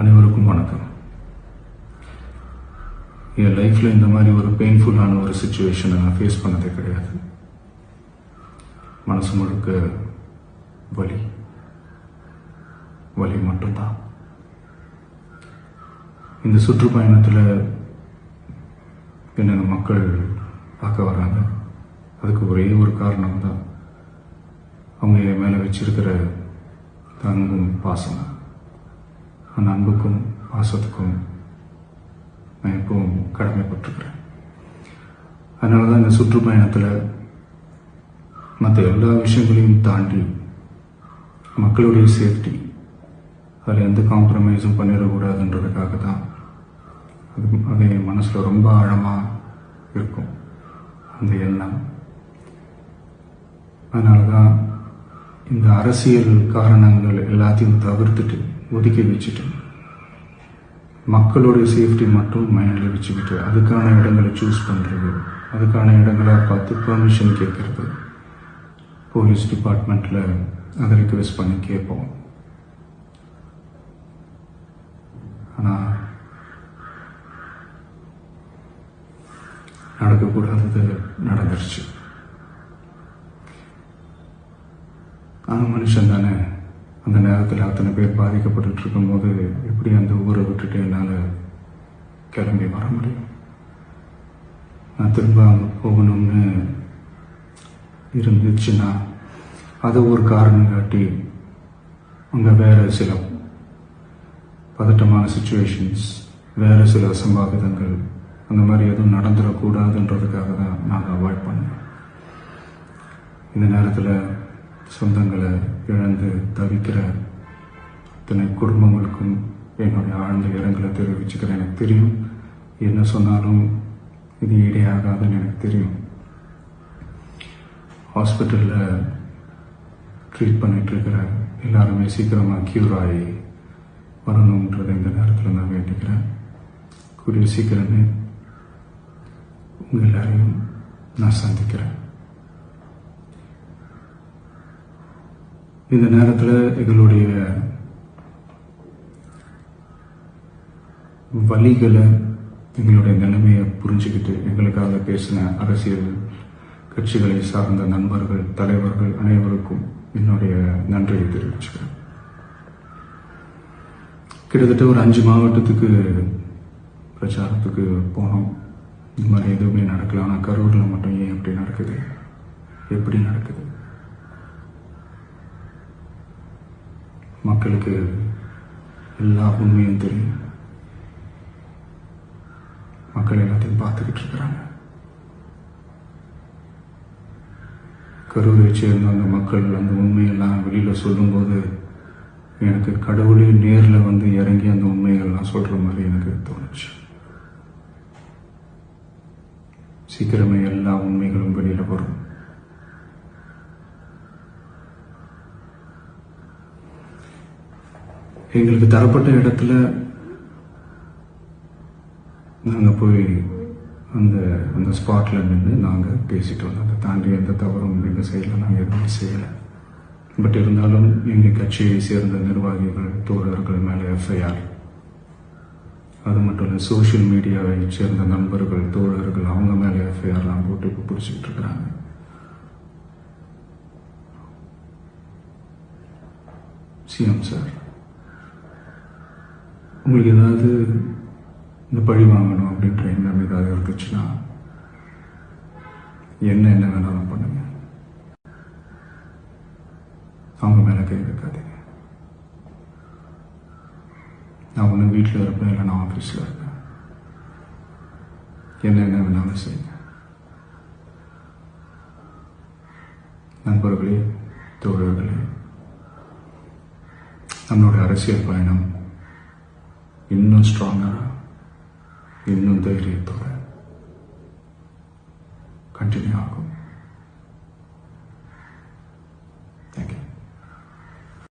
அனைவருக்கும் வணக்கம். என் லைஃப்பில் இந்த மாதிரி ஒரு பெயின்ஃபுல்லான ஒரு சுச்சுவேஷனை நான் ஃபேஸ் பண்ணதே கிடையாது. மனசு முழுக்க வலி வலி மட்டும்தான். இந்த சுற்றுப்பயணத்தில் என்னென்ன மக்கள் பார்க்க வராங்க, அதுக்கு ஒரே ஒரு காரணம் தான் அவங்க என் மேலே வச்சிருக்கிற அன்பும் பாசம். அந்த அன்புக்கும் பாசத்துக்கும் நான் எப்பவும் கடமைப்பட்டிருக்கிறேன். அதனால தான் இந்த சுற்றுப்பயணத்தில் மற்ற எல்லா விஷயங்களையும் தாண்டி மக்களுடைய சேஃப்டி, அதில் எந்த காம்ப்ரமைஸும் பண்ணிடக்கூடாதுன்றதுக்காக தான் அது என் மனசில் ரொம்ப ஆழமாக இருக்கும் அந்த எண்ணம். அதனால தான் இந்த அரசியல் காரணங்கள் எல்லாத்தையும் தவிர்த்துட்டு ஒதுக்கி வச்சுட்டு மக்களுடைய சேஃப்டி மட்டும் மைண்டில் வச்சுக்கிட்டு அதுக்கான இடங்களை சூஸ் பண்ணுறது, அதுக்கான இடங்களை பார்த்து பெர்மிஷன் கேட்கறது, போலீஸ் டிபார்ட்மெண்ட்டில் அதை ரிக்வெஸ்ட் பண்ணி கேட்போம். ஆனால் நடக்கக்கூடாதது நடந்துருச்சு. ஆனால் மனுஷன் தானே, அந்த நேரத்தில் அத்தனை பேர் பாதிக்கப்பட்டு இருக்கும்போது எப்படி அந்த ஊரை விட்டுட்டு என்னால் கிளம்பி வர முடியும்? நான் திரும்ப அங்கே போகணும்னு இருந்துச்சுன்னா அதை ஒரு காரணம் காட்டி அங்கே வேறு சில பதட்டமான சுச்சுவேஷன்ஸ், வேறு சில அசம்பாவிதங்கள் அந்த மாதிரி எதுவும் நடந்துடக்கூடாதுன்றதுக்காக தான் நான் அவாய்ட் பண்ணேன். இந்த நேரத்தில் சொந்தங்களை இழந்து தவிக்கிற அத்தனை குடும்பங்களுக்கும் என்னுடைய ஆழ்ந்த இரங்கலை தெரிவிச்சுக்கிறேன். எனக்கு தெரியும், என்ன சொன்னாலும் இது ஈடையாகாதுன்னு எனக்கு தெரியும். ஹாஸ்பிட்டலில் ட்ரீட் பண்ணிகிட்ருக்கிற எல்லாருமே சீக்கிரமாக க்யூர் ஆகி வரணுன்றதை இந்த நேரத்தில் நான் வேண்டிக்கிறேன். கூடிய சீக்கிரமே உங்கள் எல்லாரையும் நான் சந்திக்கிறேன். இந்த நேரத்தில் எங்களுடைய வலிகளை, எங்களுடைய நிலைமையை புரிஞ்சுக்கிட்டு எங்களுக்காக பேசின அரசியல் கட்சிகளை சார்ந்த நண்பர்கள், தலைவர்கள் அனைவருக்கும் என்னுடைய நன்றியை தெரிவிச்சுக்கிறேன். கிட்டத்தட்ட ஒரு 5 மாவட்டத்துக்கு பிரச்சாரத்துக்கு போனோம். இந்த மாதிரி எதுவுமே நடக்கல. ஆனால் கரூரில் மட்டும் ஏன் எப்படி நடக்குது, எப்படி நடக்குது? மக்களுக்கு எல்லா உண்மையும் தெரியும். மக்கள் எல்லாத்தையும் பார்த்துக்கிட்டு இருக்கிறாங்க. கரூரை சேர்ந்த அந்த மக்கள் அந்த உண்மையெல்லாம் வெளியில் சொல்லும்போது எனக்கு கடவுளே நேரில் வந்து இறங்கி அந்த உண்மைகள்லாம் சொல்கிற மாதிரி எனக்கு தோணுச்சு. சீக்கிரமே எல்லா உண்மைகளும் வெளியில் வரும். எங்களுக்கு தரப்பட்ட இடத்துல நாங்கள் போய் அந்த ஸ்பாட்டில் நின்று நாங்கள் பேசிட்டு வந்தோம். அதை தாண்டி எந்த தவறும் எங்கள் சைடில் நாங்கள் எதுவுமே செய்யலை. பட் இருந்தாலும் எங்கள் கட்சியை சேர்ந்த நிர்வாகிகள், தோழர்கள் மேலே எஃப்ஐஆர், அது மட்டும் இல்லை சோஷியல் மீடியாவை சேர்ந்த நண்பர்கள், தோழர்கள் அவங்க மேலே எஃப்ஐஆர்லாம் போட்டு இப்போ பிடிச்சிக்கிட்டு இருக்கிறாங்க. சிஎம் சார், உங்களுக்கு ஏதாவது இந்த பழி வாங்கணும் அப்படின்ற எண்ணம் ஏதாவது இருந்துச்சுன்னா என்ன வேணாலும் பண்ணுங்க. அவங்க மேலே கை வைக்காதீங்க. நான் ஒன்று வீட்டில் இருப்பேன், இல்லை நான் ஆஃபீஸில் இருப்பேன். என்ன வேணாலும் செய்யுங்க. நண்பர்களே, தோழர்களே, நம்மளோட அரசியல் பயணம் இன்னும் ஸ்ட்ராங்கராக, இன்னும் தைரியத்தோட கண்டினியூ ஆகும்.